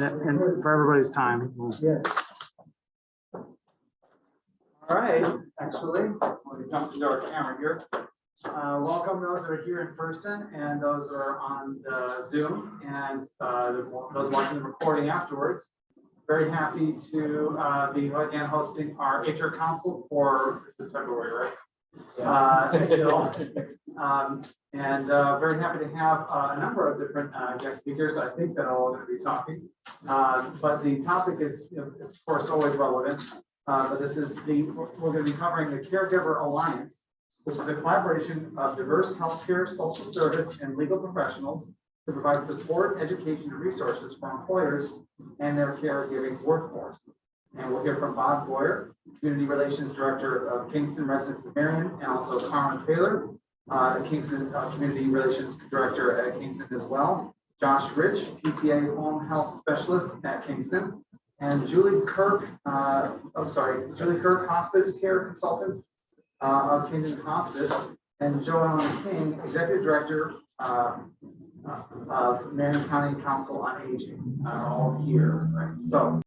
and for everybody's time. Yes. All right, actually, we'll jump into our camera here. Welcome those that are here in person and those that are on the Zoom and those watching the recording afterwards. Very happy to be again hosting our HR Council for, this is February, right? Very happy to have a number of different guest speakers. I think that are all going to be talking. But the topic is, of course, always relevant. But this is we're going to be covering the Caregiver Alliance, which is a collaboration of diverse healthcare, social service, and legal professionals to provide support, education, and resources for employers and their caregiving workforce. And we'll hear from Bob Goyer, Community Relations Director of Kingston Residents of Marion, and also Carma Taylor, Kingston Community Relations Director at Kingston as well. Josh Rich, PTA Home Health Specialist at Kingston, and Julie Kirk, Julie Kirk, Hospice Care Consultant of Kindred Hospice, and Joellen King, Executive Director of Marion County Council on Aging, are all here. Right? So,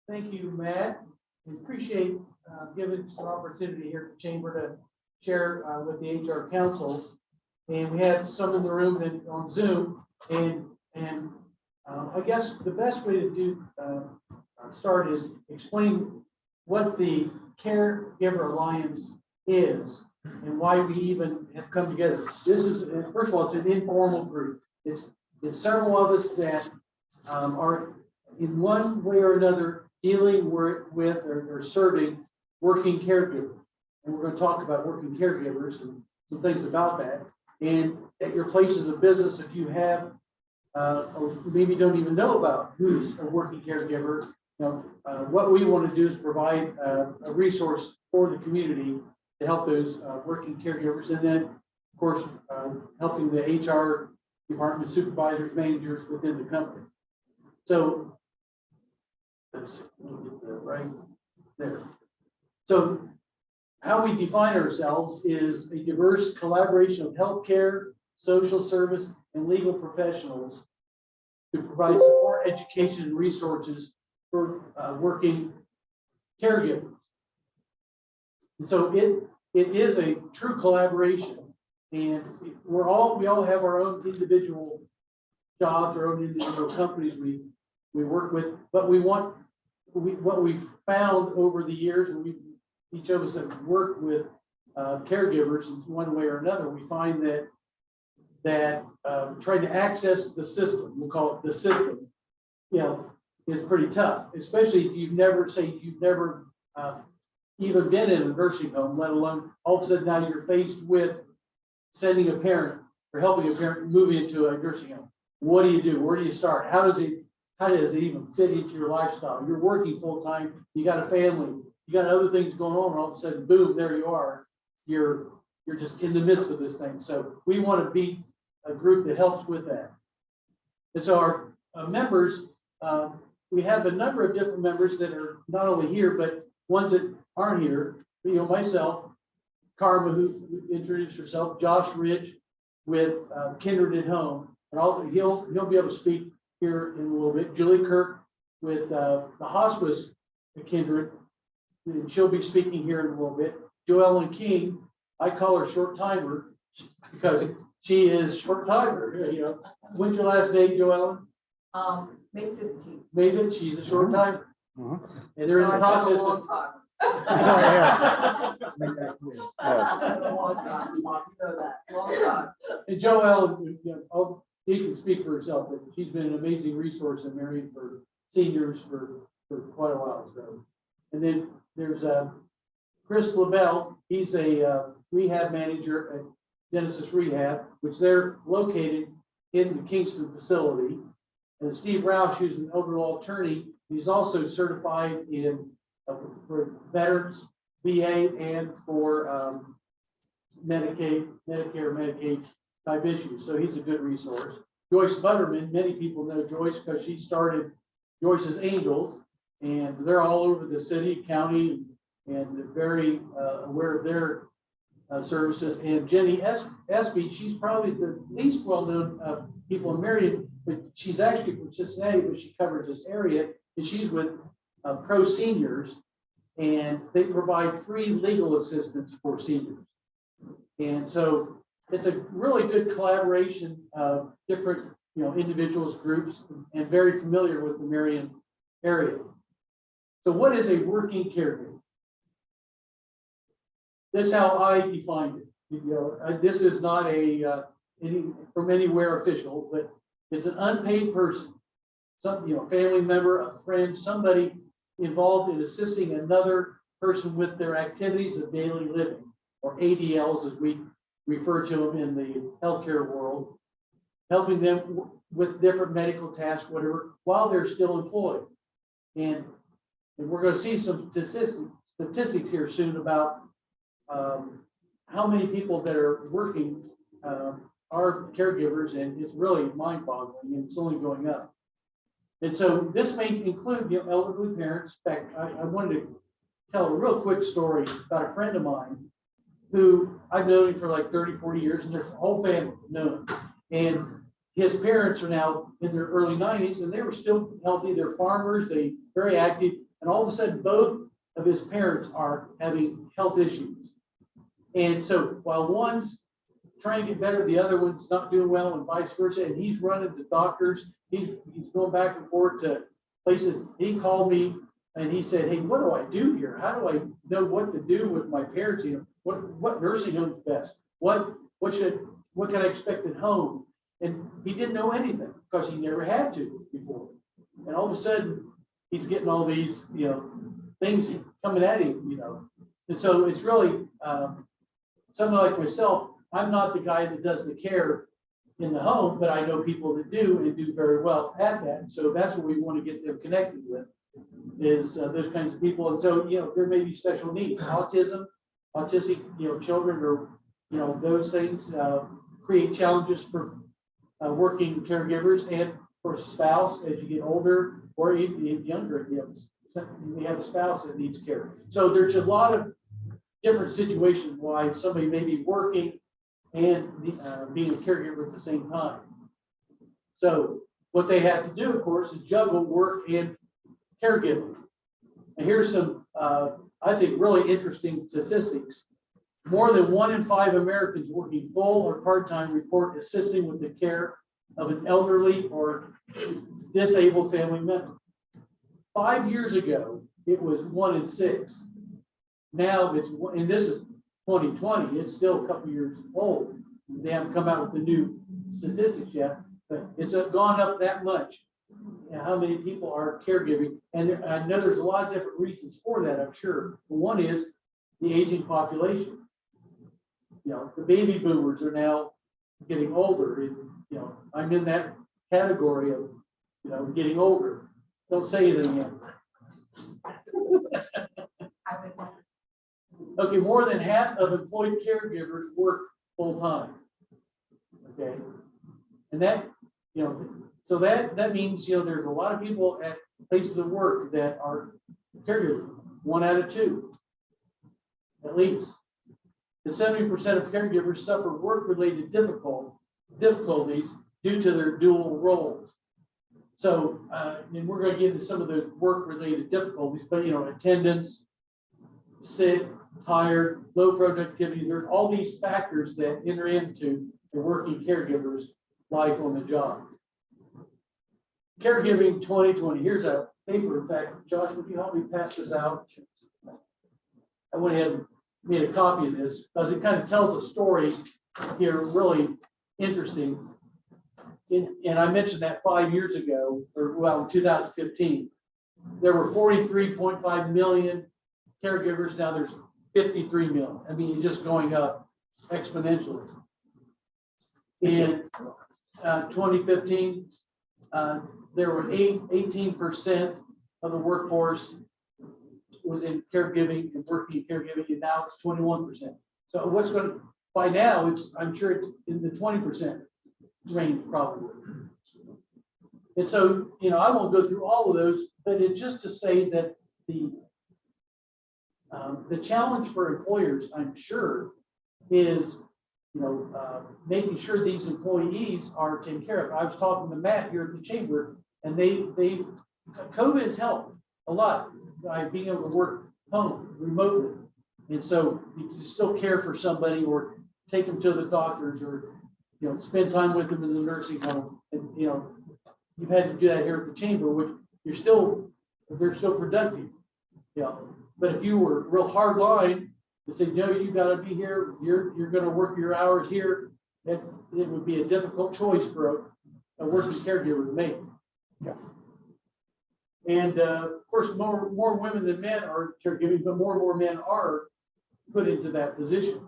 thank you, Matt. We appreciate giving us an opportunity here at the Chamber to share with the HR Council. And we have some in the room and on Zoom. And I guess the best way to start is explain what the Caregiver Alliance is and why we even have come together. This is, first of all, it's an informal group. It's several of us that are in one way or another dealing with or serving working caregivers. And we're going to talk about working caregivers and some things about that. And at your places of business, if you have, or maybe don't even know about who's a working caregiver, what we want to do is provide a resource for the community to help those working caregivers, and then, of course, helping the HR department supervisors, managers within the company. So let's get that right there. So how we define ourselves is a diverse collaboration of healthcare, social service, and legal professionals to provide support, education, and resources for working caregivers. And so it is a true collaboration, and we all have our own individual jobs, our own individual companies we work with, but what we've found over the years, and each of us have worked with caregivers in one way or another, we find that trying to access the system, we'll call it the system, is pretty tough, especially if you've never even been in a nursing home, let alone all of a sudden now you're faced with sending a parent or helping a parent move into a nursing home. What do you do? Where do you start? How does it even fit into your lifestyle? You're working full time, you got a family, you got other things going on, and all of a sudden, boom, there you are. You're just in the midst of this thing. So we want to be a group that helps with that. And so our members, we have a number of different members that are not only here, but ones that aren't here. Myself, Carma, who introduced herself, Josh Rich with Kindred at Home, and he'll be able to speak here in a little bit. Julie Kirk with the hospice at Kindred, and she'll be speaking here in a little bit. Joellen King, I call her short timer because she is short timer. When's your last day, Joellen? May 15th. May 15th. She's a short timer, and they're in the process of. And Joellen, she can speak for herself, but she's been an amazing resource in Marion for seniors for quite a while. So, and then there's Chris LaBelle. He's a rehab manager at Genesis Rehab, which they're located in the Kingston facility. And Steve Roush, who's an elder law attorney, he's also certified in for veterans, VA, and for Medicare, Medicaid type issues. So he's a good resource. Joyce Butterman, many people know Joyce because she started Joyce's Angels, and they're all over the city, county, and they're very aware of their services. And Jenny Espy, she's probably the least well-known people in Marion, but she's actually from Cincinnati, but she covers this area, and she's with Pro Seniors, and they provide free legal assistance for seniors. And so it's a really good collaboration of different, individuals, groups, and very familiar with the Marion area. So what is a working caregiver? This is how I defined it. This is not from anywhere official, but it's an unpaid person, family member, a friend, somebody involved in assisting another person with their activities of daily living, or ADLs as we refer to them in the healthcare world, helping them with different medical tasks, whatever, while they're still employed. And we're going to see some statistics here soon about how many people that are working are caregivers, and it's really mind-boggling, and it's only going up. And so this may include elderly parents. In fact, I wanted to tell a real quick story about a friend of mine who I've known him for like 30, 40 years, and their whole family know him. And his parents are now in their early 90s, and they were still healthy. They're farmers, they very active, and all of a sudden both of his parents are having health issues. And so while one's trying to get better, the other one's not doing well, and vice versa. And he's running to doctors. He's going back and forth to places. He called me and he said, "Hey, what do I do here? How do I know what to do with my parents? What nursing home is best? What can I expect at home?" And he didn't know anything because he never had to before. And all of a sudden, he's getting all these things coming at him. And so it's really someone like myself. I'm not the guy that does the care in the home, but I know people that do and do very well at that. And so that's what we want to get them connected with, is those kinds of people. And so, there may be special needs, autistic, children, or, those things create challenges for working caregivers and for a spouse as you get older, or even younger, you have a spouse that needs care. So there's a lot of different situations why somebody may be working and being a caregiver at the same time. So what they have to do, of course, is juggle work and caregiving. And here's some, I think, really interesting statistics. More than 1 in 5 Americans working full or part-time report assisting with the care of an elderly or disabled family member. 5 years ago, it was 1 in 6. Now and this is 2020, it's still a couple years old. They haven't come out with the new statistics yet, but it's gone up that much. How many people are caregiving? And I know there's a lot of different reasons for that, I'm sure. But one is the aging population. The baby boomers are now getting older, and I'm in that category of getting older. Don't say anything yet. Okay, more than half of employed caregivers work full time. Okay, and that so that means there's a lot of people at places of work that are caregivers. 1 out of 2, at least. And 70% of caregivers suffer work-related difficulties due to their dual roles. So, and we're going to get into some of those work-related difficulties, but attendance, sick, tired, low productivity. There's all these factors that enter into the working caregiver's life on the job. Caregiving 2020. Here's a paper. In fact, Josh, would you help me pass this out? I went ahead and made a copy of this because it kind of tells a story here, really interesting. And I mentioned that 5 years ago, in 2015, there were 43.5 million caregivers. Now there's 53 million. I mean, it's just going up exponentially. In 2015, there were 18% of the workforce was in caregiving and working caregiving, and now it's 21%. So what's going to, by now, I'm sure it's in the 20% range probably. And so, I won't go through all of those, but it's just to say that the challenge for employers, I'm sure, is making sure these employees are taken care of. I was talking to Matt here at the chamber, and COVID has helped a lot by being able to work home remotely. And so you can still care for somebody or take them to the doctors or, spend time with them in the nursing home. And, you've had to do that here at the chamber, which they're still productive. But if you were real hard line and say, no, you got to be here, you're going to work your hours here, it would be a difficult choice for a working caregiver to make. Yes. And of course, more women than men are caregiving, but more and more men are put into that position.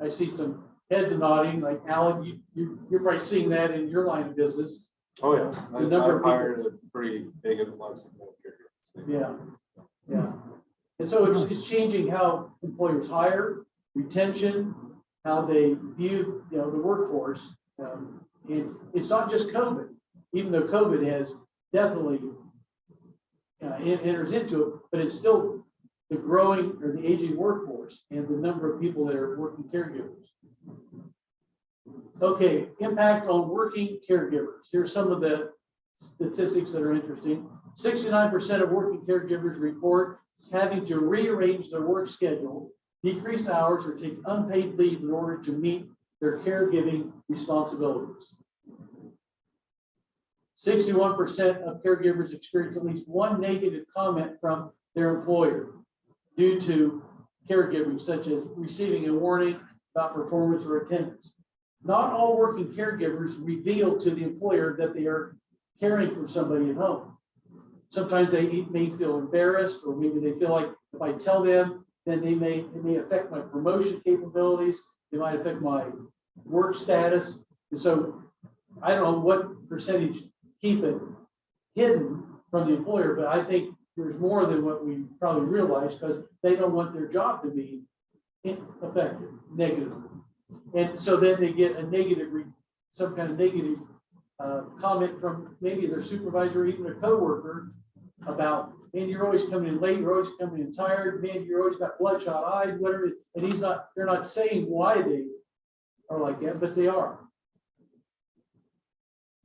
I see some heads nodding, like Alan, you're probably seeing that in your line of business. Oh, yeah. The number of I've hired a pretty big influx of caregivers. Yeah. And so it's changing how employers hire, retention, how they view, the workforce. And it's not just COVID, even though COVID has definitely it enters into it, but it's still the growing or the aging workforce and the number of people that are working caregivers. Okay, impact on working caregivers. Here's some of the statistics that are interesting. 69% of working caregivers report having to rearrange their work schedule, decrease hours, or take unpaid leave in order to meet their caregiving responsibilities. 61% of caregivers experience at least one negative comment from their employer due to caregiving, such as receiving a warning about performance or attendance. Not all working caregivers reveal to the employer that they are caring for somebody at home. Sometimes they may feel embarrassed, or maybe they feel like if I tell them, then it may affect my promotion capabilities. It might affect my work status. And so I don't know what percentage keep it hidden from the employer, but I think there's more than what we probably realize, because they don't want their job to be affected negatively. And so then they get some kind of negative comment from maybe their supervisor or even a coworker about, man, you're always coming in late, you're always coming in tired, man, you're always got bloodshot eyes, whatever. And they're not saying why they are like that, but they are.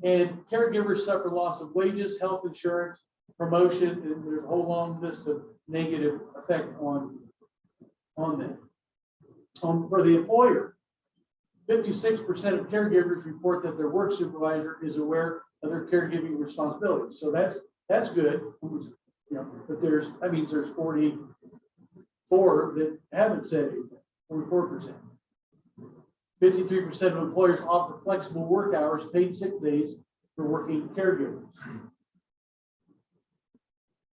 And caregivers suffer loss of wages, health insurance, promotion, and there's a whole long list of negative effect on them. For the employer, 56% of caregivers report that their work supervisor is aware of their caregiving responsibilities. So that's good. But that means there's 44 that haven't said anything, 44%. 53% of employers offer flexible work hours, paid sick days for working caregivers.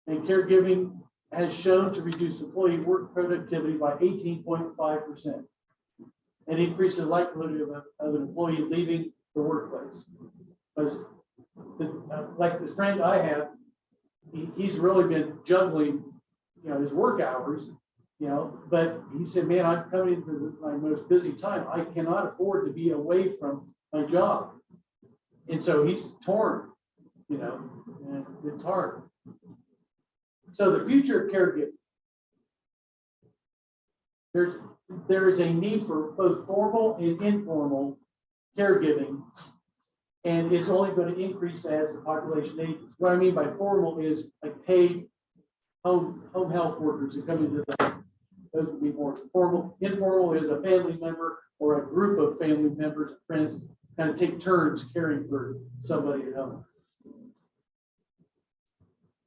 And caregiving has shown to reduce employee work productivity by 18.5%. and increase the likelihood of an employee leaving the workplace. Because like the friend I have, he's really been juggling, his work hours, but he said, man, I'm coming into my most busy time. I cannot afford to be away from my job. And so he's torn, and it's hard. So the future of caregiving. There is a need for both formal and informal caregiving, and it's only going to increase as the population ages. What I mean by formal is like paid home health workers that come into the, those would be more formal. Informal is a family member or a group of family members and friends kind of take turns caring for somebody at home.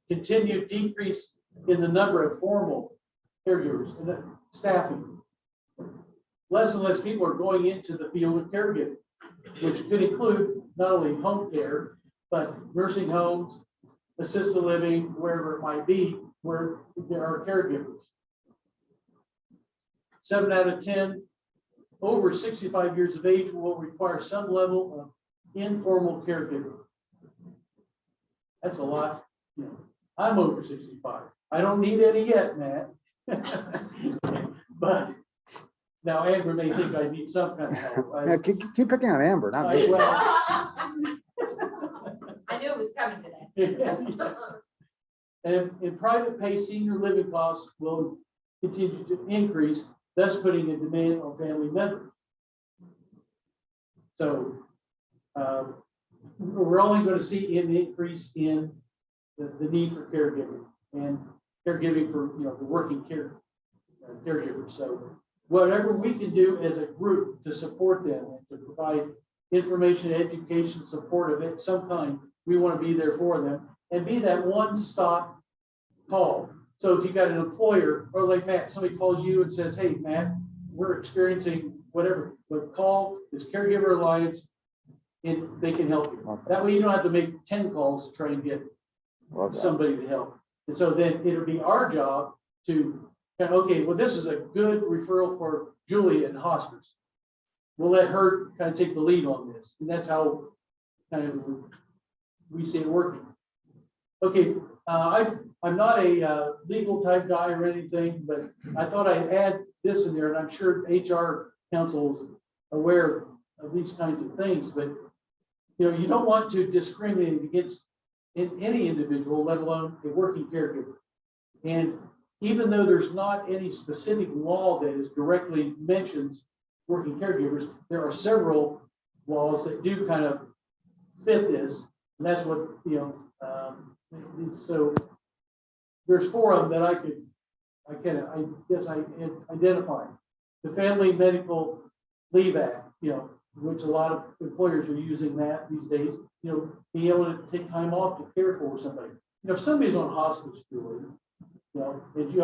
Continued decrease in the number of formal caregivers and staffing. Less and less people are going into the field of caregiving, which could include not only home care, but nursing homes, assisted living, wherever it might be, where there are caregivers. 7 out of 10 over 65 years of age will require some level of informal caregiving. That's a lot. I'm over 65. I don't need any yet, Matt. But now Amber may think I need some kind of help. Yeah, keep picking on Amber, not me. I knew it was coming today. And in private pay, senior living costs will continue to increase, thus putting a demand on family members. So we're only going to see an increase in the need for caregiving and caregiving for, the working caregivers. So whatever we can do as a group to support them and to provide information, education, support of it, some kind, we want to be there for them and be that one-stop call. So if you got an employer or like Matt, somebody calls you and says, hey, Matt, we're experiencing whatever, but call this Caregiver Alliance and they can help you. That way you don't have to make 10 calls to try and get somebody to help. And so then it'll be our job to, okay, well, this is a good referral for Julia in hospice. We'll let her kind of take the lead on this. And that's how kind of we see it working. Okay, I'm not a legal type guy or anything, but I thought I'd add this in there, and I'm sure HR council is aware of these kinds of things, but you don't want to discriminate against any individual, let alone a working caregiver. And even though there's not any specific law that is directly mentions working caregivers, there are several laws that do kind of fit this, and that's what so there's 4 of them that I guess I identify. The Family Medical Leave Act, which a lot of employers are using that these days, being able to take time off to care for somebody. If somebody's on hospice, Julie, and you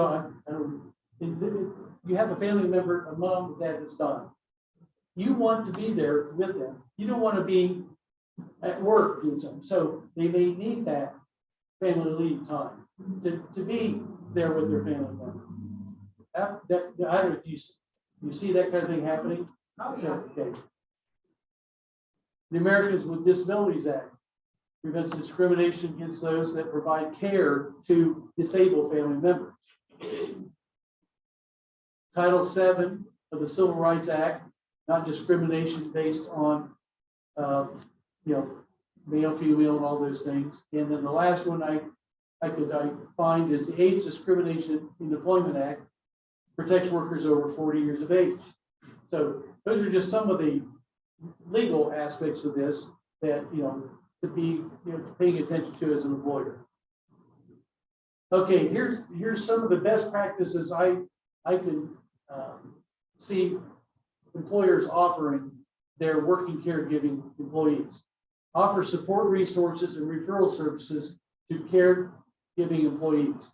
have a family member, a mom, dad that's done, you want to be there with them. You don't want to be at work doing something. So they may need that family leave time to be there with their family member. I don't know if you see that kind of thing happening. Oh, yeah. Okay. The Americans with Disabilities Act prevents discrimination against those that provide care to disabled family members. Title VII of the Civil Rights Act, not discrimination based on, male, female, and all those things. And then the last one I find is the Age Discrimination in Employment Act, protects workers over 40 years of age. So those are just some of the legal aspects of this that, to be paying attention to as an employer. Okay, here's some of the best practices I can see employers offering their working caregiving employees. Offer support resources and referral services to caregiving employees.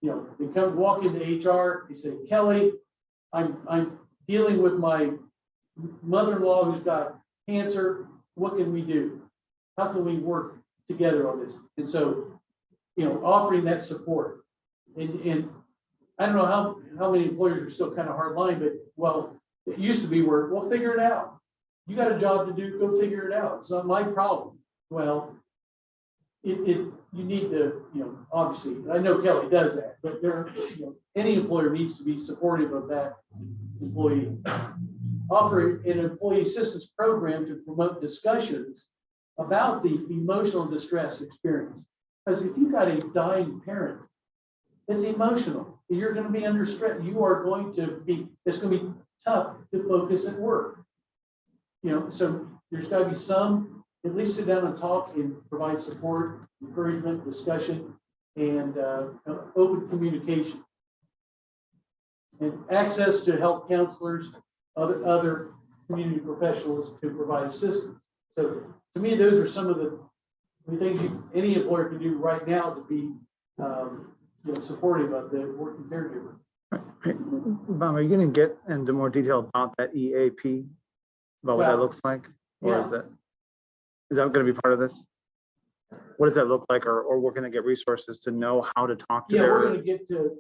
They come walk into HR, they say, Kelly, I'm dealing with my mother-in-law who's got cancer. What can we do? How can we work together on this? And so, offering that support. And I don't know how many employers are still kind of hardline, but it used to be where, well, figure it out. You got a job to do, go figure it out. It's not my problem. Well, you need to, obviously, I know Kelly does that, but any employer needs to be supportive of that employee. Offer an employee assistance program to promote discussions about the emotional distress experience. Because if you've got a dying parent, it's emotional. You're going to be under stress. You are going to be, it's going to be tough to focus at work. So there's got to be some, at least sit down and talk and provide support, encouragement, discussion, and open communication. And access to health counselors, other community professionals to provide assistance. So to me, those are some of the things any employer can do right now to be supportive of the working caregiver. Bob, are you going to get into more detail about that EAP, about what that looks like? Or is that going to be part of this? What does that look like, or we're going to get resources to know how to talk to we're going to get to,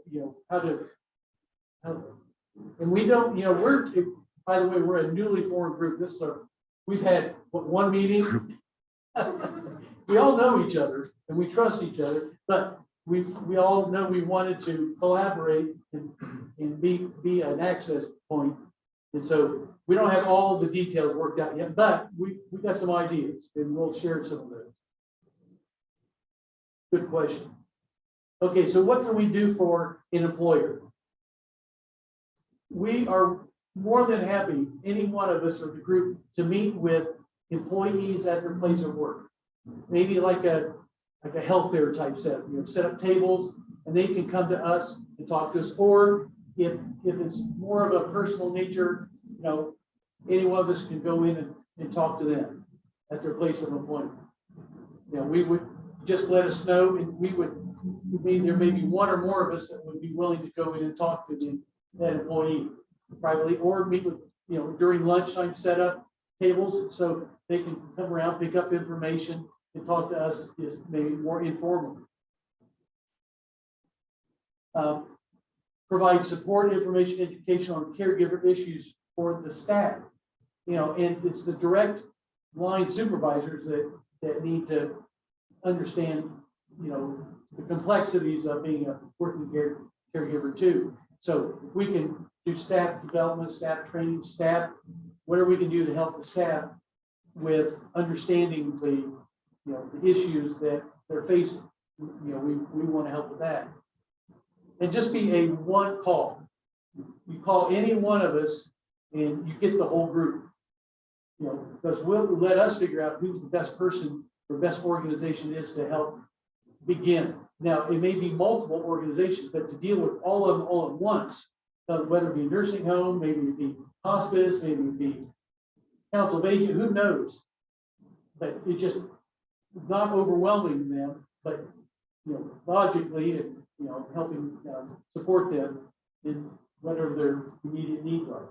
and we don't, we're, by the way, we're a newly formed group. We've had one meeting. We all know each other and we trust each other, but we all know we wanted to collaborate and be an access point. And so we don't have all the details worked out yet, but we got some ideas and we'll share some of those. Good question. Okay, so what can we do for an employer? We are more than happy, any one of us or the group, to meet with employees at their place of work. Maybe like a health fair type set, set up tables and they can come to us and talk to us. Or if it's more of a personal nature, any one of us can go in and talk to them at their place of employment. We would just let us know, and there may be one or more of us that would be willing to go in and talk to that employee privately, or meet with, during lunchtime, set up tables so they can come around, pick up information and talk to us, is maybe more informal. Provide support, information, education on caregiver issues for the staff. And it's the direct line supervisors that need to understand, the complexities of being a working caregiver too. So if we can do staff development, staff training, whatever we can do to help the staff with understanding the issues that they're facing, we want to help with that. And just be a one call. You call any one of us and you get the whole group. Because we'll let us figure out who's the best person or best organization is to help begin. Now, it may be multiple organizations, but to deal with all of them all at once, whether it be nursing home, maybe it be hospice, maybe it be council of aging, who knows? But it just not overwhelming them, but logically and helping support them in whatever their immediate needs are.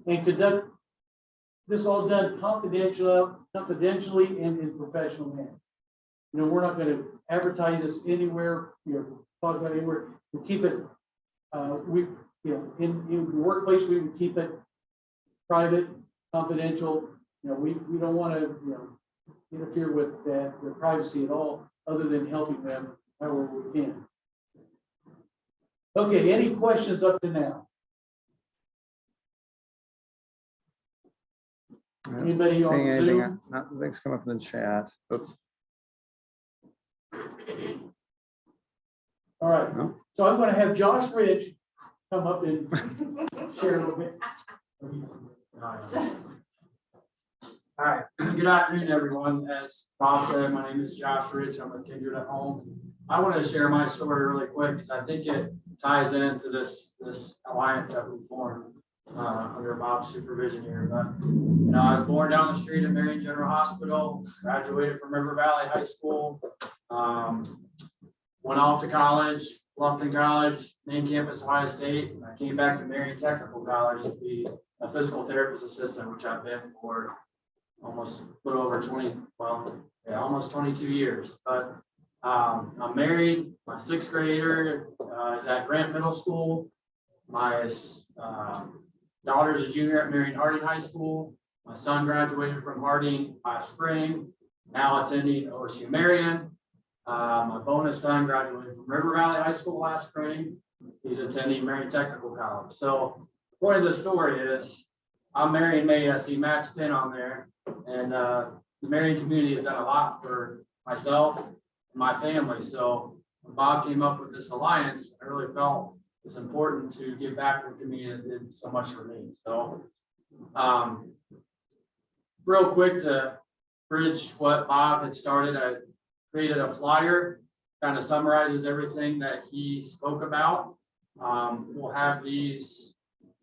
And conduct this all done confidentially and in professional manner. We're not going to advertise this anywhere, talk about it anywhere. We keep it, in the workplace, we would keep it private, confidential. We don't want to, interfere with their privacy at all, other than helping them however we can. Okay, any questions up to now? Anybody on Zoom? Nothing's come up in the chat. Oops. All right, No. so I'm going to have Josh Ridge come up and share a little bit. All right, good afternoon, everyone. As Bob said, my name is Josh Rich. I'm with Kindred at Home. I want to share my story really quick because I think it ties into this alliance that we formed under Bob's supervision here. But I was born down the street at Marion General Hospital, graduated from River Valley High School, went off to college, Bluffton College, main campus, Ohio State. And I came back to Marion Technical College to be a physical therapist assistant, which I've been for almost a little over almost 22 years. But I'm married. My sixth grader is at Grant Middle School. My daughter's a junior at Marion Harding High School. My son graduated from Harding last spring, now attending OSU Marion. My bonus son graduated from River Valley High School last spring. He's attending Marion Technical College. So the point of the story is I'm Marion May. I see Matt's pin on there. And the Marion community has done a lot for myself and my family. So when Bob came up with this alliance, I really felt it's important to give back to the community that did so much for me. So real quick to bridge what Bob had started, I created a flyer, kind of summarizes everything that he spoke about. We'll have these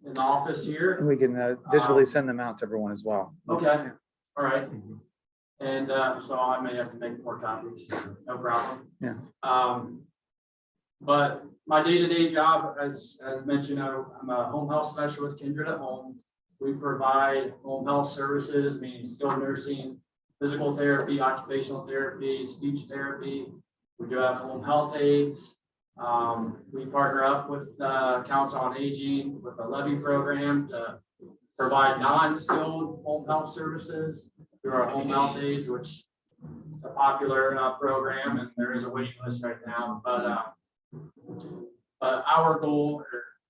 in the office here. And we can digitally send them out to everyone as well. Okay. All right. And so I may have to make more copies, no problem. Yeah. But my day-to-day job, as mentioned, I'm a home health specialist with Kindred at Home. We provide home health services, meaning skilled nursing, physical therapy, occupational therapy, speech therapy. We do have home health aides. We partner up with Council on Aging with a levy program to provide non-skilled home health services through our home health aides, which is a popular program, and there is a waiting list right now. But our goal,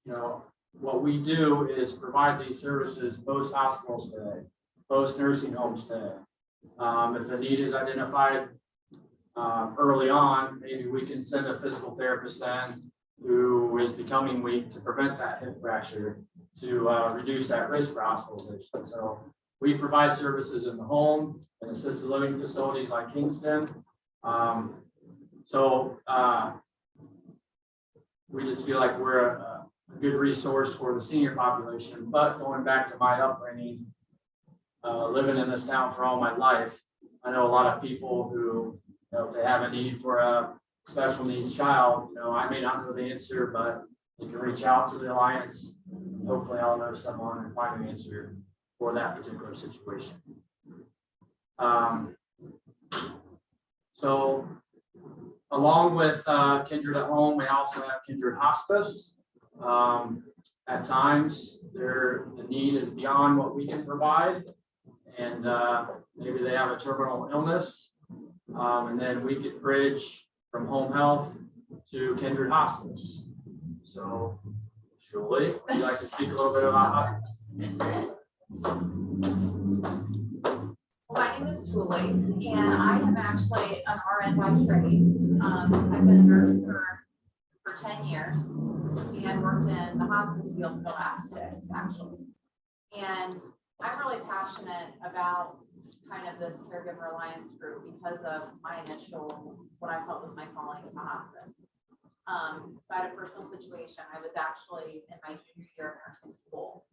or what we do, is provide these services post hospital stay, post nursing home stay. If a need is identified early on, maybe we can send a physical therapist then who is becoming weak to prevent that hip fracture, to reduce that risk for hospitalization. So we provide services in the home and assisted living facilities like Kingston. We just feel like we're a good resource for the senior population. But going back to my upbringing, living in this town for all my life, I know a lot of people who, if they have a need for a special needs child, I may not know the answer, but you can reach out to the Alliance. Hopefully I'll know someone and find an answer for that particular situation. So along with Kindred at Home, we also have Kindred Hospice. At times, the need is beyond what we can provide, and maybe they have a terminal illness, and then we get bridge from home health to Kindred Hospice. So, Julie, would you like to speak a little bit about hospice? My name is Julie, and I am actually an RN by trade. I've been a nurse for 10 years and worked in the hospice field for the last 6, actually. And I'm really passionate about kind of this Caregiver Alliance group because of my initial, what I felt was my calling to hospice. So I had a personal situation. I was actually in my junior year of nursing school,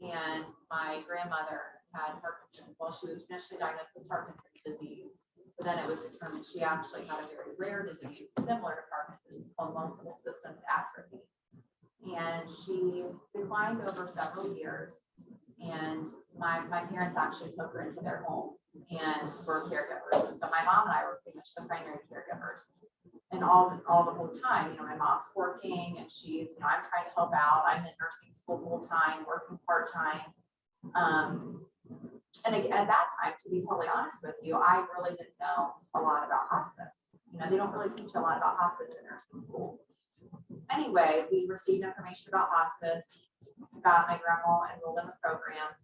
and my grandmother had Parkinson's. Well, she was initially diagnosed with Parkinson's disease, but then it was determined she actually had a very rare disease similar to Parkinson's called multiple system atrophy. And she declined over several years, and my parents actually took her into their home and were caregivers. And so my mom and I were pretty much the primary caregivers. And all the whole time, my mom's working and she's, I'm trying to help out. I'm in nursing school full time, working part time. And again, at that time, to be totally honest with you, I really didn't know a lot about hospice. They don't really teach a lot about hospice in nursing school. Anyway, we received information about hospice, got my grandma enrolled in the program.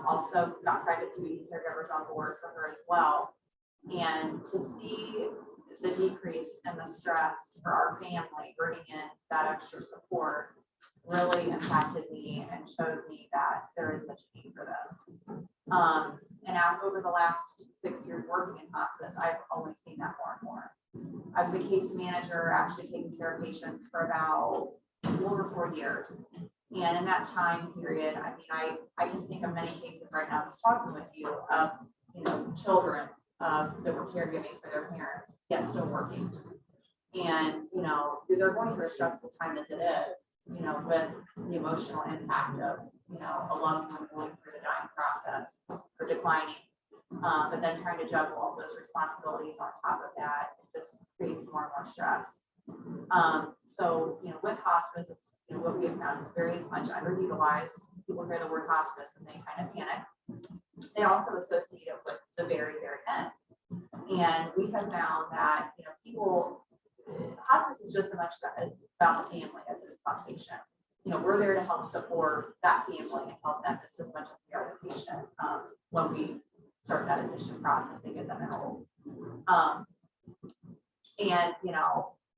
Also got private duty caregivers on board for her as well. And to see the decrease in the stress for our family, bringing in that extra support, really impacted me and showed me that there is such a need for this. And now over the last 6 years working in hospice, I've only seen that more and more. I was a case manager, actually taking care of patients for about over 4 years. And in that time period, I can think of many cases right now, just talking with you, of children that were caregiving for their parents, yet still working. And they're going through a stressful time as it is, with the emotional impact of a loved one going through the dying process or declining, but then trying to juggle all those responsibilities on top of that, it just creates more and more stress. So with hospice, it's what we have found is very much underutilized. People hear the word hospice and they kind of panic. They also associate it with the very, very end. And we have found that hospice is just as much about the family as it is about the patient. We're there to help support that family and help them just as much as we are the patient when we start that admission process and get them enrolled.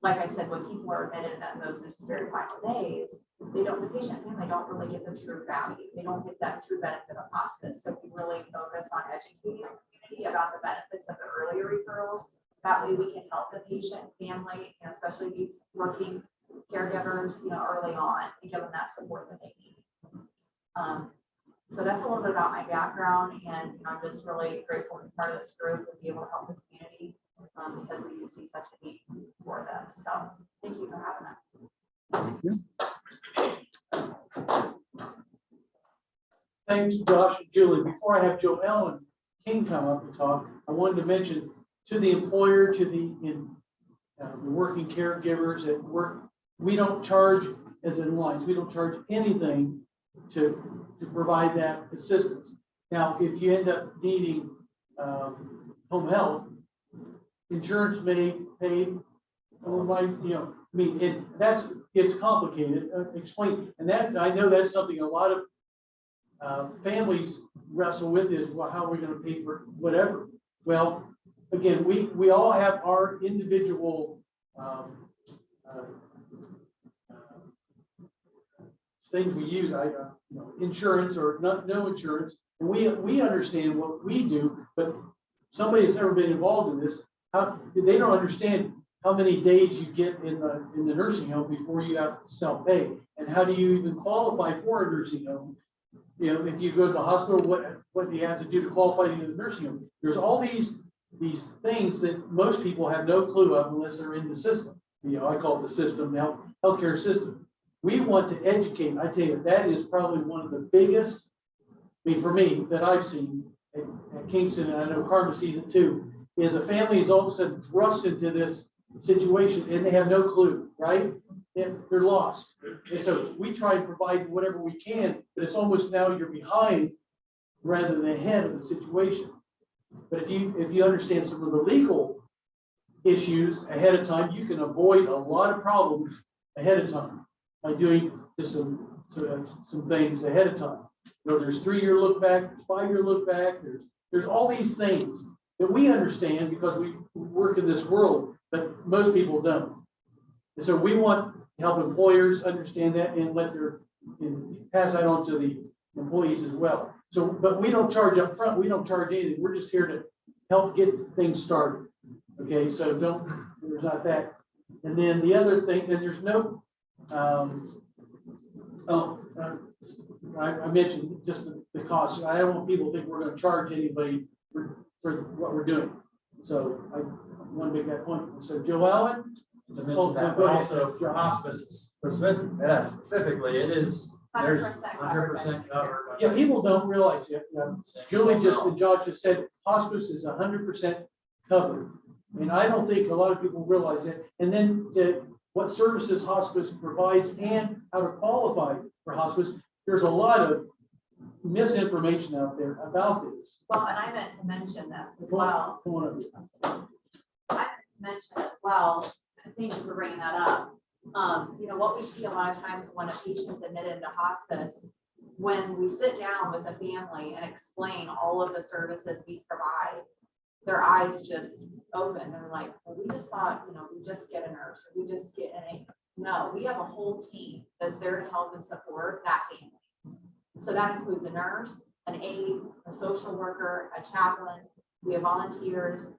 Like I said, when people are admitted in those very final days, the patient and family don't really get the true value. They don't get that true benefit of hospice. So we really focus on educating the community about the benefits of the earlier referrals. That way we can help the patient, family, and especially these working caregivers, early on and give them that support that they need. So that's a little bit about my background, and I'm just really grateful to be part of this group and be able to help the community because we do see such a need for this. So thank you for having us. Thanks, Josh and Julie. Before I have Joelle and King come up and talk, I wanted to mention to the employer, to the working caregivers at work, we don't charge, as in lines, we don't charge anything to provide that assistance. Now, if you end up needing home health, insurance may pay, it's complicated. Explain, and that I know that's something a lot of families wrestle with is, well, how are we going to pay for whatever? Well, again, we all have our individual things we use, insurance or no insurance. And we understand what we do, but somebody that's never been involved in this, they don't understand how many days you get in the nursing home before you have to self-pay. And how do you even qualify for a nursing home? If you go to the hospital, what do you have to do to qualify to go to the nursing home? There's all these things that most people have no clue of unless they're in the system. I call it the system, the healthcare system. We want to educate. I tell you, that is probably one of the biggest, for me, that I've seen at Kingston, and I know Carma sees it too, is a family is all of a sudden thrust into this situation and they have no clue, right? They're lost. And so we try and provide whatever we can, but it's almost now you're behind rather than ahead of the situation. But if you understand some of the legal issues ahead of time, you can avoid a lot of problems ahead of time by doing just some things ahead of time. There's 3-year look back, there's 5-year look back, there's all these things that we understand because we work in this world, but most people don't. And so we want to help employers understand that and pass that on to the employees as well. So, but we don't charge up front. We don't charge anything. We're just here to help get things started. Okay, so there's not that. And then the other thing, and there's no, I mentioned just the cost. I don't want people to think we're going to charge anybody for what we're doing. So I want to make that point. So Joellen? To mention that, but also for hospice specifically, it is, there's 100% covered. Yeah, people don't realize it. Julie and Josh just said hospice is 100% covered. And I don't think a lot of people realize that. And then what services hospice provides and how to qualify for hospice. There's a lot of misinformation out there about this. Well, and I meant to mention this as well. Come on up. I meant to mention as well, thank you for bringing that up. What we see a lot of times when a patient's admitted into hospice, when we sit down with the family and explain all of the services we provide, their eyes just open. They're like, well, we just thought, we just get a nurse, or we just get an aide. No, we have a whole team that's there to help and support that family. So that includes a nurse, an aide, a social worker, a chaplain. We have volunteers.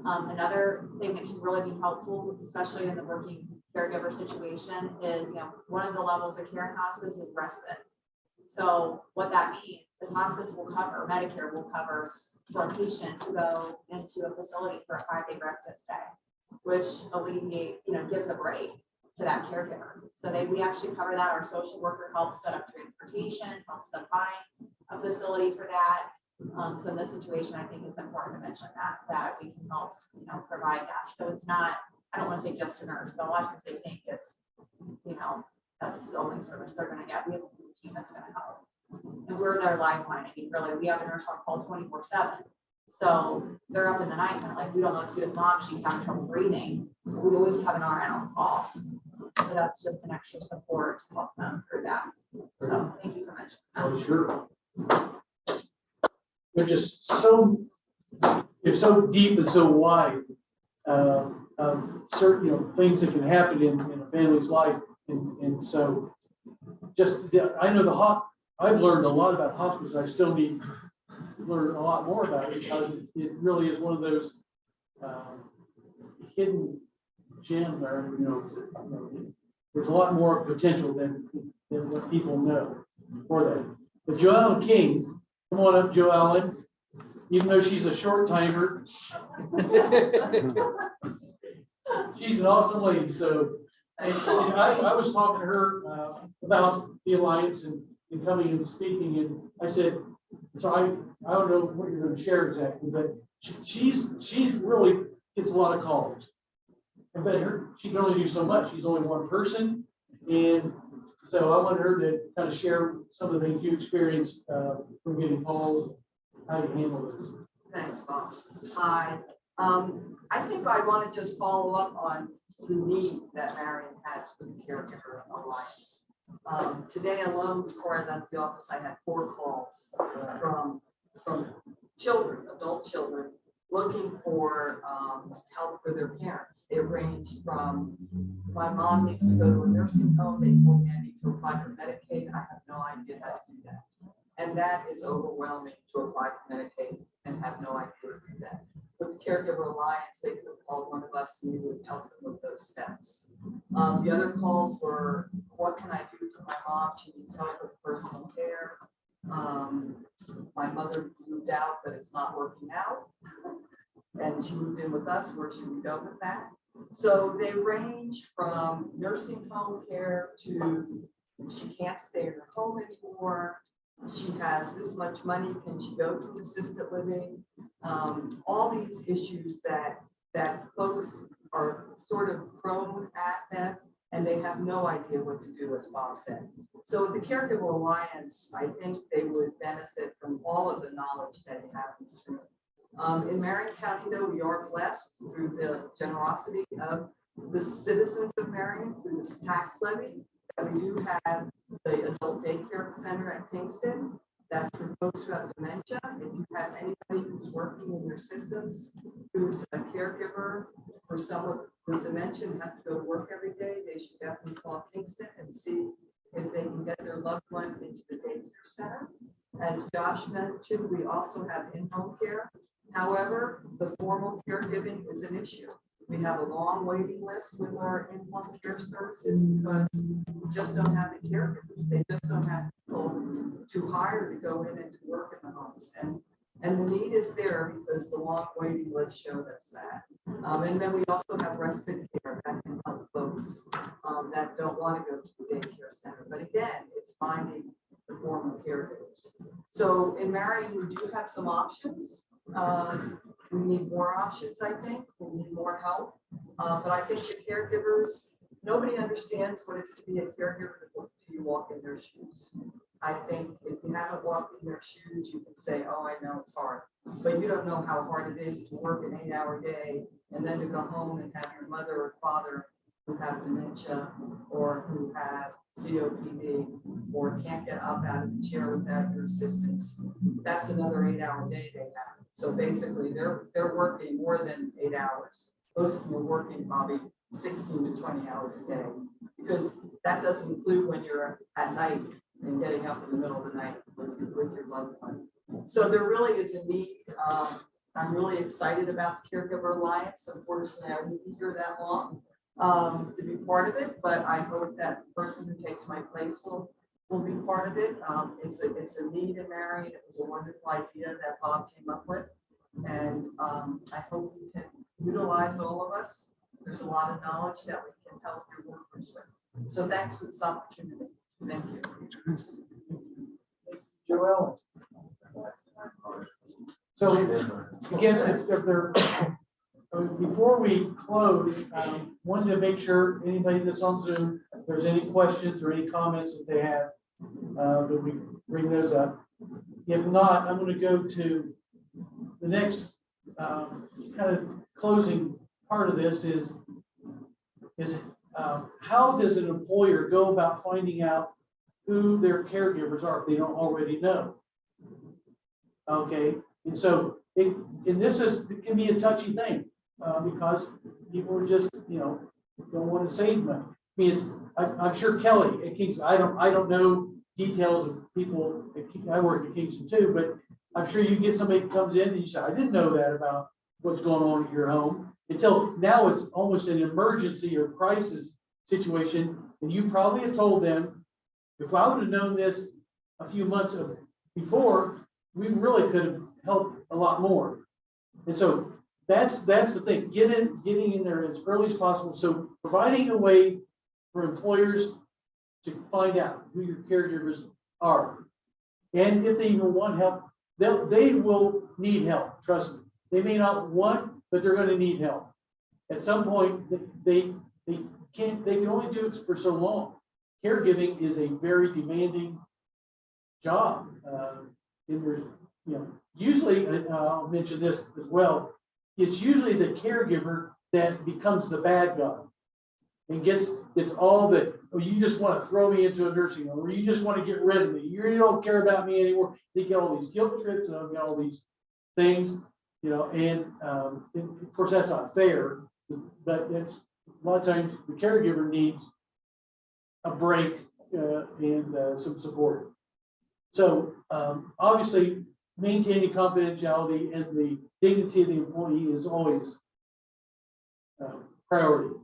Another thing that can really be helpful, especially in the working caregiver situation, is one of the levels of care in hospice is respite. So what that means is hospice will cover, Medicare will cover for a patient to go into a facility for a 5-day respite stay, which gives a break to that caregiver. So we actually cover that. Our social worker helps set up transportation, helps them find a facility for that. So in this situation, I think it's important to mention that we can help, provide that. So it's not, I don't want to say just a nurse, but a lot of times they think it's, that's the only service they're going to get. We have a team that's going to help. And we're their lifeline. Really, we have a nurse on call 24/7. So they're up in the night and like, we don't know what to do with mom. She's having trouble breathing. We always have an RN on call. So that's just an extra support to help them through that. So thank you for mentioning that. Oh, sure. They're just they're so deep and so wide. Certain things that can happen in a family's life. And so I know I've learned a lot about hospice. I still need to learn a lot more about it because it really is one of those hidden gems there. There's a lot more potential than what people know for that. But Joellen King, come on up, Joellen. Even though she's a short timer, she's an awesome lady. So I was talking to her about the Alliance and coming and speaking, and I said, so I don't know what you're going to share exactly, but she's really gets a lot of calls. But she can only do so much. She's only one person, and so I wanted her to kind of share some of the things you experienced from getting calls, how you handle this. Thanks, Bob. Hi. I think I want to just follow up on the need that Marion has for the Caregiver Alliance. Today alone, before I left the office, I had 4 calls from children, adult children, looking for help for their parents. It ranged from, my mom needs to go to a nursing home, they told me I need to apply for Medicaid, I have no idea how to do that. And that is overwhelming to apply for Medicaid and have no idea how to do that. With the Caregiver Alliance, they could have called one of us and we would help them with those steps. The other calls were, what can I do for my mom? She needs help with personal care. My mother moved out, but it's not working out. And she moved in with us. Where should we go with that? So they range from nursing home care to she can't stay in her home anymore. She has this much money. Can she go to assisted living? All these issues that folks are sort of thrown at them and they have no idea what to do, as Bob said. So with the Caregiver Alliance, I think they would benefit from all of the knowledge that they have in this room. In Marion County, though, we are blessed through the generosity of the citizens of Marion through this tax levy that we do have the adult daycare center at Kingston. That's for folks who have dementia. If you have anybody who's working in your systems, who's a caregiver for someone with dementia and has to go to work every day, they should definitely call Kingston and see if they can get their loved one into the daycare center. As Josh mentioned, we also have in-home care. However, the formal caregiving is an issue. We have a long waiting list with our in-home care services because we just don't have the caregivers. They just don't have people to hire to go in and to work in the homes. And the need is there because the long waiting list showed us that. And then we also have respite care that can help folks that don't want to go to the daycare center. But again, it's finding the formal caregivers. So in Marion, we do have some options. We need more options, I think. We need more help. But I think the caregivers, nobody understands what it's to be a caregiver until you walk in their shoes. I think if you haven't walked in their shoes, you can say, oh, I know it's hard. But you don't know how hard it is to work an 8-hour day and then to go home and have your mother or father who have dementia or who have COPD or can't get up out of the chair without your assistance. That's another 8-hour day they have. So basically they're working more than 8 hours. Most of them are working probably 16 to 20 hours a day because that doesn't include when you're at night and getting up in the middle of the night with your loved one. So there really is a need. I'm really excited about the Caregiver Alliance. Unfortunately, I won't be here that long to be part of it, but I hope that the person who takes my place will be part of it. It's a need in Marion. It was a wonderful idea that Bob came up with, and I hope we can utilize all of us. There's a lot of knowledge that we can help your workers with. So thanks for this opportunity. Thank you. Joelle. So I guess if there, before we close, wanted to make sure anybody that's on Zoom, if there's any questions or any comments that they have, that we bring those up. If not, I'm going to go to the next kind of closing part of this is how does an employer go about finding out who their caregivers are if they don't already know? Okay, and so it can be a touchy thing because people are just don't want to save money. I mean, I'm sure Kelly at Kingston. I don't know details of people. I work at Kingston too, but I'm sure you get somebody who comes in and you say, I didn't know that about what's going on at your home until now. It's almost an emergency or crisis situation, and you probably have told them, if I would have known this a few months before, we really could have helped a lot more. And so that's the thing, getting in there as early as possible. So providing a way for employers to find out who your caregivers are. And if they even want help, they will need help, trust me. They may not want, but they're going to need help. At some point, they can only do it for so long. Caregiving is a very demanding job. Usually, I'll mention this as well. It's usually the caregiver that becomes the bad guy and gets all that. Oh, you just want to throw me into a nursing home, or you just want to get rid of me. You don't care about me anymore. They get all these guilt trips and get all these things. You know, and of course, that's not fair, but it's a lot of times the caregiver needs a break and some support. So obviously, maintaining confidentiality and the dignity of the employee is always priority.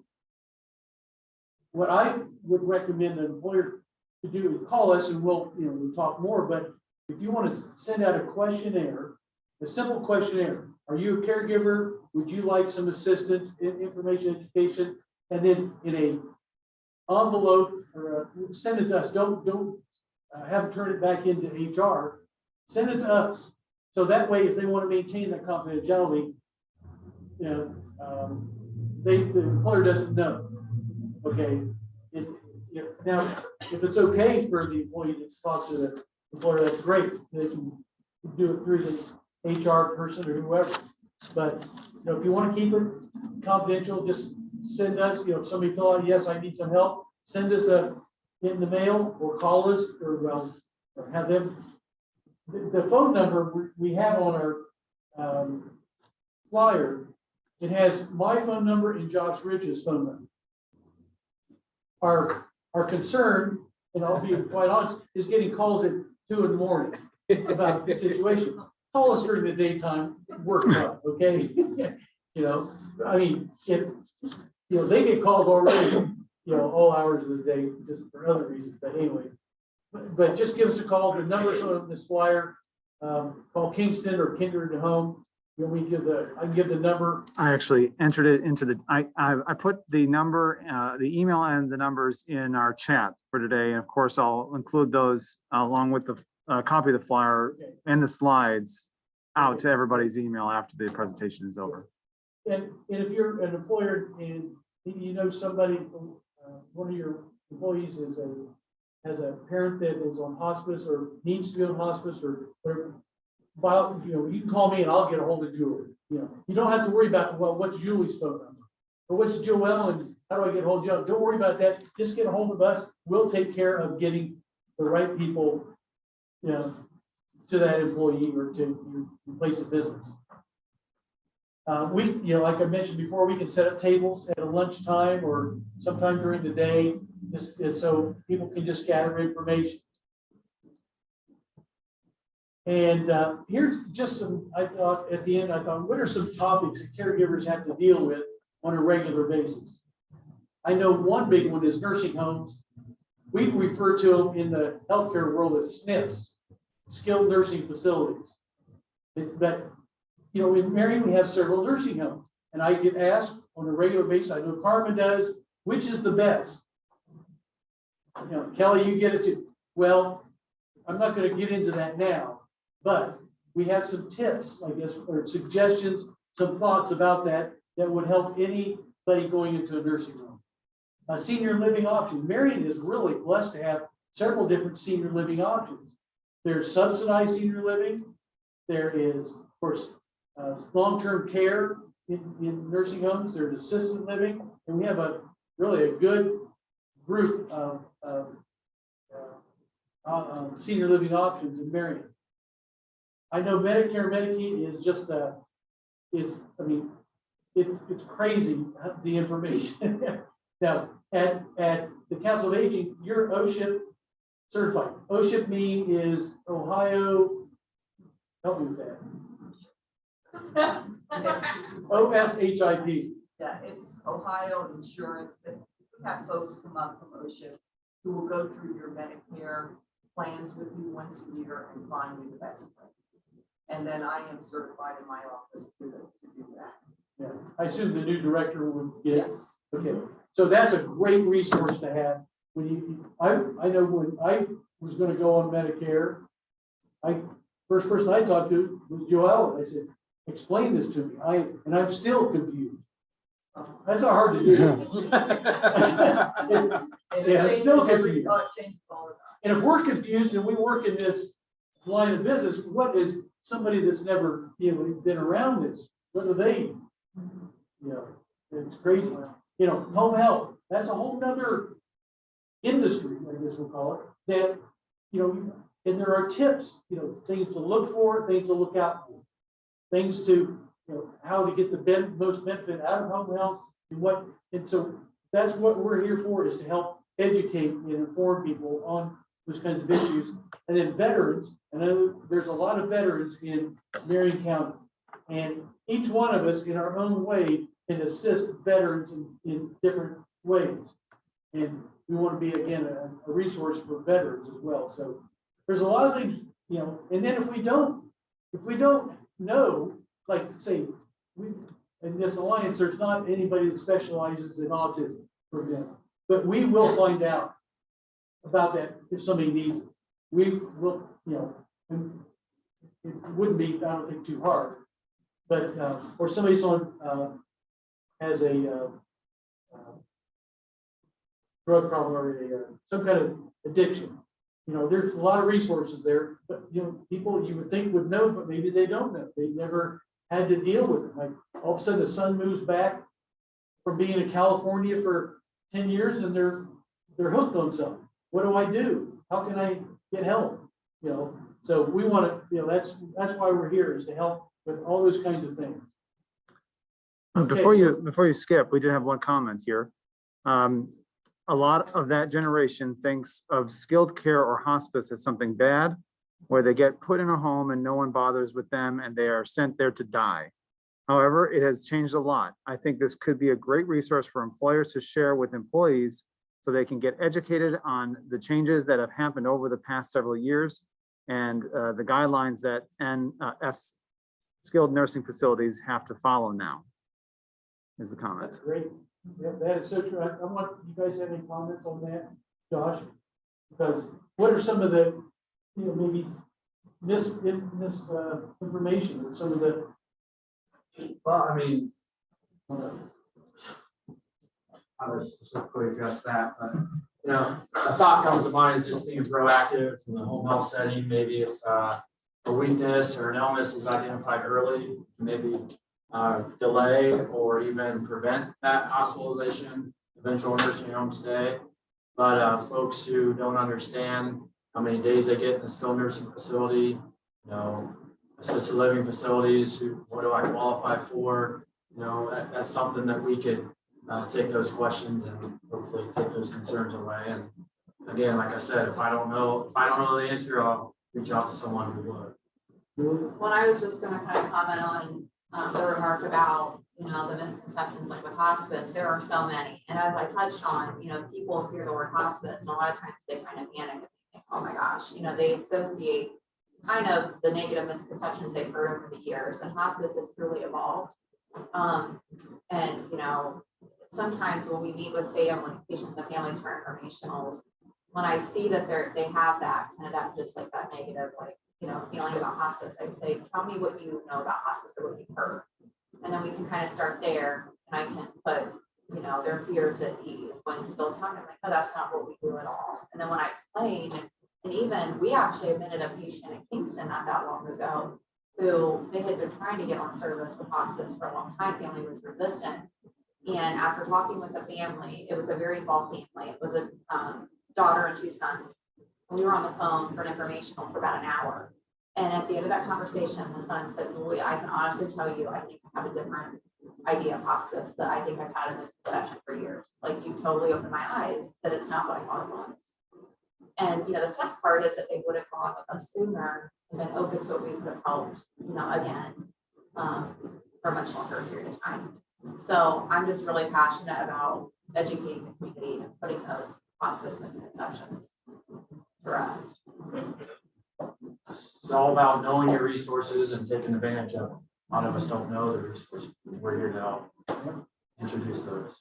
What I would recommend an employer to do is call us and we'll talk more, but if you want to send out a questionnaire, a simple questionnaire, are you a caregiver? Would you like some assistance in information education? And then in a envelope or send it to us. Don't have them turn it back into HR. Send it to us. So that way, if they want to maintain that confidentiality, the employer doesn't know. Okay. Now, if it's okay for the employee to talk to the employer, that's great. They can do it through the HR person or whoever. But if you want to keep it confidential, just send us. If somebody fill out, yes, I need some help. Send us in the mail or call us or have them. The phone number we have on our flyer, it has my phone number and Josh Rich's phone number. Our concern, and I'll be quite honest, is getting calls at 2 in the morning about the situation. Call us during the daytime, work out, okay? I mean, if they get calls already, all hours of the day, just for other reasons. But anyway, but just give us a call. The numbers on this flyer. Call Kingston or Kindred Home. I can give the number. I actually entered it into I put the number, the email and the numbers in our chat for today. And of course, I'll include those along with the copy of the flyer and the slides out to everybody's email after the presentation is over. And if you're an employer and somebody, one of your employees has a parent that is on hospice or needs to be on hospice or you can call me and I'll get a hold of Julie. You don't have to worry about, what's Julie's phone number or what's Joelle and how do I get a hold of you? Don't worry about that. Just get a hold of us. We'll take care of getting the right people, to that employee or to your place of business. Like I mentioned before, we can set up tables at a lunchtime or sometime during the day, just so people can just gather information. And here's just some, I thought, what are some topics that caregivers have to deal with on a regular basis? I know one big one is nursing homes. We refer to them in the healthcare world as SNFs, skilled nursing facilities. But, in Marion, we have several nursing homes. And I get asked on a regular basis, I know Carma does, which is the best? Kelly, you get it too. Well, I'm not going to get into that now. But we have some tips, I guess, or suggestions, some thoughts about that would help anybody going into a nursing home. A senior living option. Marion is really blessed to have several different senior living options. There's subsidized senior living. There is, of course, long-term care in nursing homes. There's assisted living, and we have really a good group of senior living options in Marion. I know Medicare, Medicaid is just it's crazy, the information. Now, at the Council of Aging, you're OSHIP certified. OSHIP is Ohio, help me with that. OSHIP. Yeah, it's Ohio insurance that we have folks come up from OSHA who will go through your Medicare plans with you once a year and find you the best plan. And then I am certified in my office to do that. Yeah, I assume the new director would get. Yes. Okay, so that's a great resource to have. I know when I was going to go on Medicare, first person I talked to was Joelle. I said, explain this to me. And I'm still confused. That's not hard to do. It's still confused. And if we're confused and we work in this line of business, what is somebody that's never been around this? What do they? It's crazy. Home health. That's a whole nother industry, I guess we'll call it. That and there are tips. Things to look for, things to look out for, things to how to get the most benefit out of home health and so that's what we're here for, is to help educate and inform people on those kinds of issues. And then veterans, I know there's a lot of veterans in Marion County, and each one of us in our own way can assist veterans in different ways. And we want to be, again, a resource for veterans as well. So there's a lot of things, and then if we don't know, like say, in this alliance, there's not anybody that specializes in autism, for example, but we will find out about that if somebody needs it. We will, and it wouldn't be, I don't think, too hard, but or somebody's on has a drug problem or some kind of addiction. There's a lot of resources there, but people you would think would know, but maybe they don't know. They never had to deal with it. Like all of a sudden, the son moves back from being in California for 10 years, and they're hooked on something. What do I do? How can I get help? So we want to, that's why we're here, is to help with all those kinds of things. Before you skip, we did have one comment here. A lot of that generation thinks of skilled care or hospice as something bad, where they get put in a home and no one bothers with them and they are sent there to die. However, it has changed a lot. I think this could be a great resource for employers to share with employees so they can get educated on the changes that have happened over the past several years and the guidelines that skilled nursing facilities have to follow now, is the comment. That's great. Yeah, that is so true. I want you guys have any comments on that, Josh? Because what are some of the, maybe information or some of the. Well, I mean, I was specifically address that, but a thought comes to mind is just being proactive in the home health setting. Maybe if a weakness or an illness is identified early, maybe delay or even prevent that hospitalization, eventual nursing home stay. But folks who don't understand how many days they get in a skilled nursing facility, assisted living facilities, what do I qualify for? That's something that we could take those questions and hopefully take those concerns away. And again, like I said, if I don't know the answer, I'll reach out to someone who would. Well, I was just going to kind of comment on the remark about, the misconceptions like with hospice. There are so many. And as I touched on, people hear the word hospice and a lot of times they kind of panic and think, oh my gosh, they associate kind of the negative misconceptions they've heard over the years, and hospice has truly evolved. And sometimes when we meet with patients and families for informationals, when I see that they have that kind of that just like that negative feeling about hospice, I say, tell me what you know about hospice or what you've heard, and then we can kind of start there, and I can put their fears at ease when they'll tell me, like, no, that's not what we do at all. And then when I explain, and even we actually admitted a patient in Kingston not that long ago who they had been trying to get on service with hospice for a long time. Family was resistant. And after talking with the family, it was a very involved family. It was a daughter and 2 sons. And we were on the phone for an informational for about an hour. And at the end of that conversation, the son said, Julie, I can honestly tell you, I think I have a different idea of hospice that I think I've had a misconception for years. Like, you totally opened my eyes that it's not what I thought it was. And, the second part is that they would have gone with us sooner and been open to it. We could have helped, again, for a much longer period of time. So I'm just really passionate about educating the community and putting those hospice misconceptions to rest. It's all about knowing your resources and taking advantage of them. A lot of us don't know the resources. We're here to help introduce those.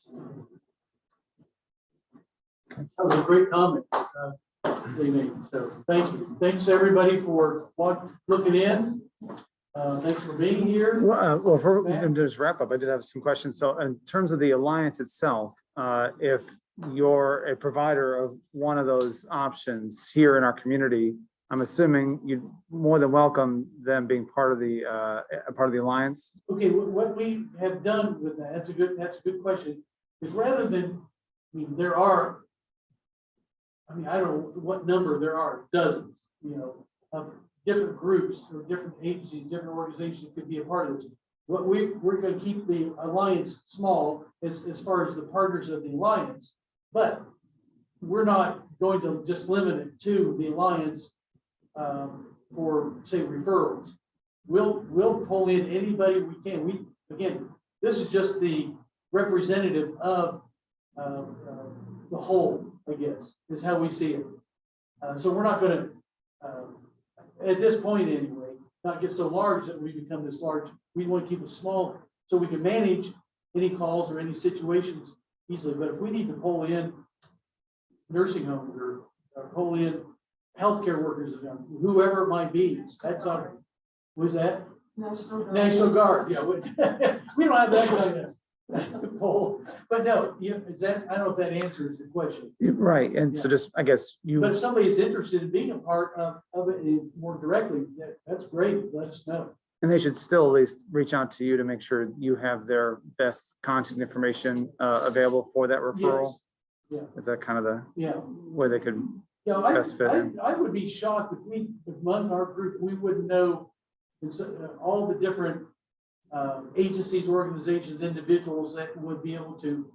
That was a great comment. So thank you. Thanks everybody for looking in. Thanks for being here. Well, for just wrap up, I did have some questions. So in terms of the alliance itself, if you're a provider of one of those options here in our community, I'm assuming you'd more than welcome them being part of the alliance. Okay, what we have done with that, that's a good question, is rather than, there are, I don't know what number there are, dozens, of different groups or different agencies, different organizations could be a part of this. we're gonna keep the alliance small as far as the partners of the alliance, but we're not going to just limit it to the alliance for, say, referrals. We'll pull in anybody we can. Again, this is just the representative of the whole, I guess, is how we see it. So we're not gonna, at this point anyway, not get so large that we become this large. We want to keep it small so we can manage any calls or any situations easily. But if we need to pull in nursing homes or pull in healthcare workers, whoever it might be, that's not, was that? National Guard, yeah. We don't have that kind of poll, but no, is that, I don't know if that answers the question. Right, and so just, I guess But if somebody is interested in being a part of it more directly, that's great, let us know. and they should still at least reach out to you to make sure you have their best contact information available for that referral. Yeah. Is that kind of the Yeah. way they could Yeah, best fit in? I would be shocked if among our group, we wouldn't know all the different agencies, organizations, individuals that would be able to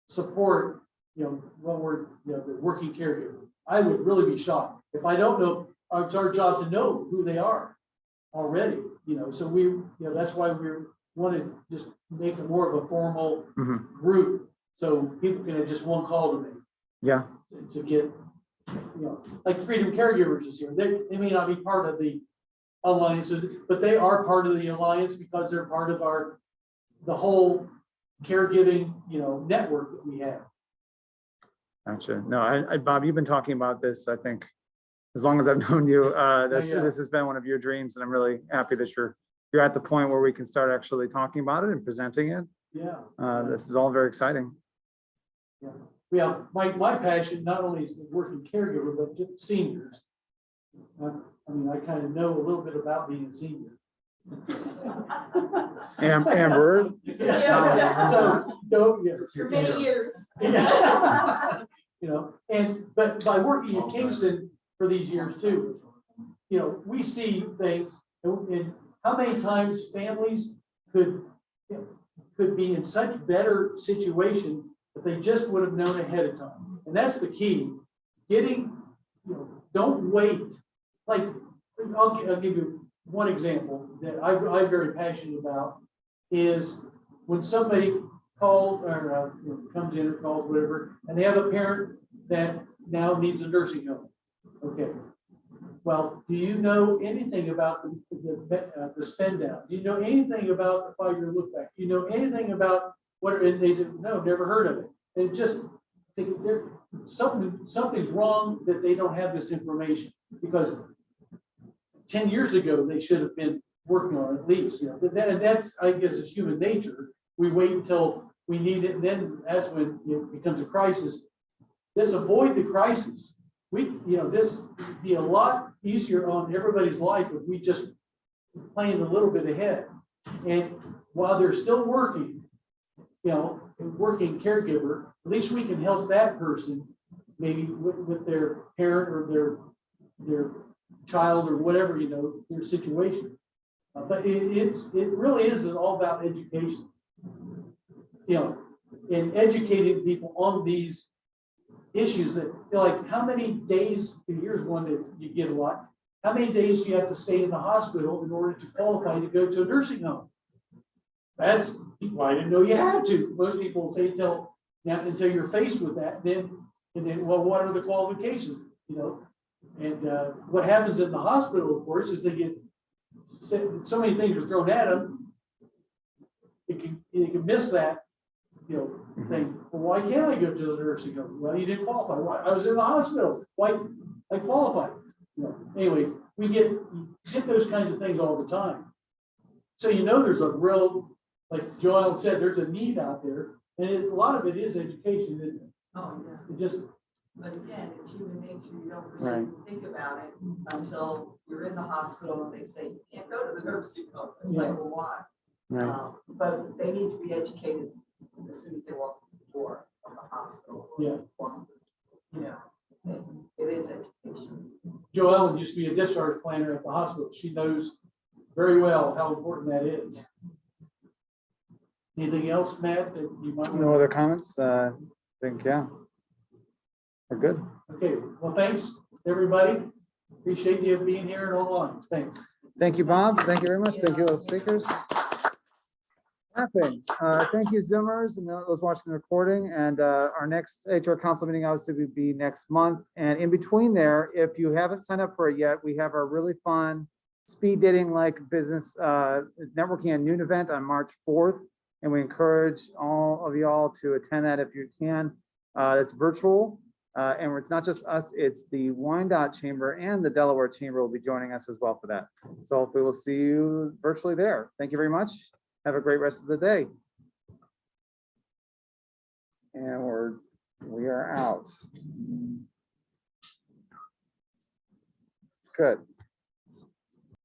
support, when we're, the working caregiver. I would really be shocked. If I don't know, it's our job to know who they are already, so that's why we want to just make it more of a formal group. So people can have just one call to me. Yeah. To get, like Freedom Caregivers is here. They may not be part of the alliance, but they are part of the alliance because they're part of the whole caregiving, network that we have. Gotcha. No, Bob, you've been talking about this, I think, as long as I've known you. This has been one of your dreams, and I'm really happy that you're at the point where we can start actually talking about it and presenting it. Yeah. This is all very exciting. Yeah. My passion not only is the working caregiver, but just seniors. I kind of know a little bit about being a senior. Amber. For many years. But by working in Kingston for these years too, we see things, and how many times families could be in such better situation if they just would have known ahead of time. And that's the key. Don't wait. Like, I'll give you one example that I'm very passionate about is when somebody calls or comes in or calls, whatever, and they have a parent that now needs a nursing home. Okay. Well, do you know anything about the spend down? Do you know anything about the 5-year look back? Do you know anything about what? And they said, no, never heard of it. And just think something's wrong that they don't have this information, because 10 years ago they should have been working on it at least. That's, I guess, it's human nature. We wait until we need it, and then that's when it becomes a crisis. Let's avoid the crisis. This would be a lot easier on everybody's life if we just planned a little bit ahead. And while they're still working, working caregiver, at least we can help that person maybe with their parent or their child or whatever, their situation. But it really is all about education. And educating people on these issues that, like, how many days, and here's one that you get a lot, how many days do you have to stay in the hospital in order to qualify to go to a nursing home? I didn't know you had to. Most people say until you're faced with that, and then well, what are the qualifications? And what happens in the hospital, of course, is they get so many things are thrown at them. You can miss that, thing. Well, why can't I go to the nursing home? Well, you didn't qualify. Why? I was in the hospital. Why? I qualified. Anyway, we get those kinds of things all the time. So there's a real, like Joel said, there's a need out there, and a lot of it is education, isn't it? Oh, yeah. But again, it's human nature. You don't really think about it until you're in the hospital and they say, you can't go to the nursing home. It's like, well, why? Right. But they need to be educated as soon as they walk through the door of the hospital. It is education. Joellen used to be a discharge planner at the hospital. She knows very well how important that is. Anything else, Matt, that you might? No other comments? I think, yeah. We're good. Okay, well, thanks, everybody. Appreciate you being here and online. Thanks. Thank you, Bob. Thank you very much. Thank you, all speakers. Happened. Thank you, Zoomers and those watching the recording. And our next HR council meeting obviously will be next month. And in between there, if you haven't signed up for it yet, we have our really fun speed dating like business networking and noon event on March 4th. And we encourage all of y'all to attend that if you can. It's virtual. And it's not just us, it's the Wyandotte Chamber and the Delaware Chamber will be joining us as well for that. So hopefully we'll see you virtually there. Thank you very much. Have a great rest of the day. And we are out. Good.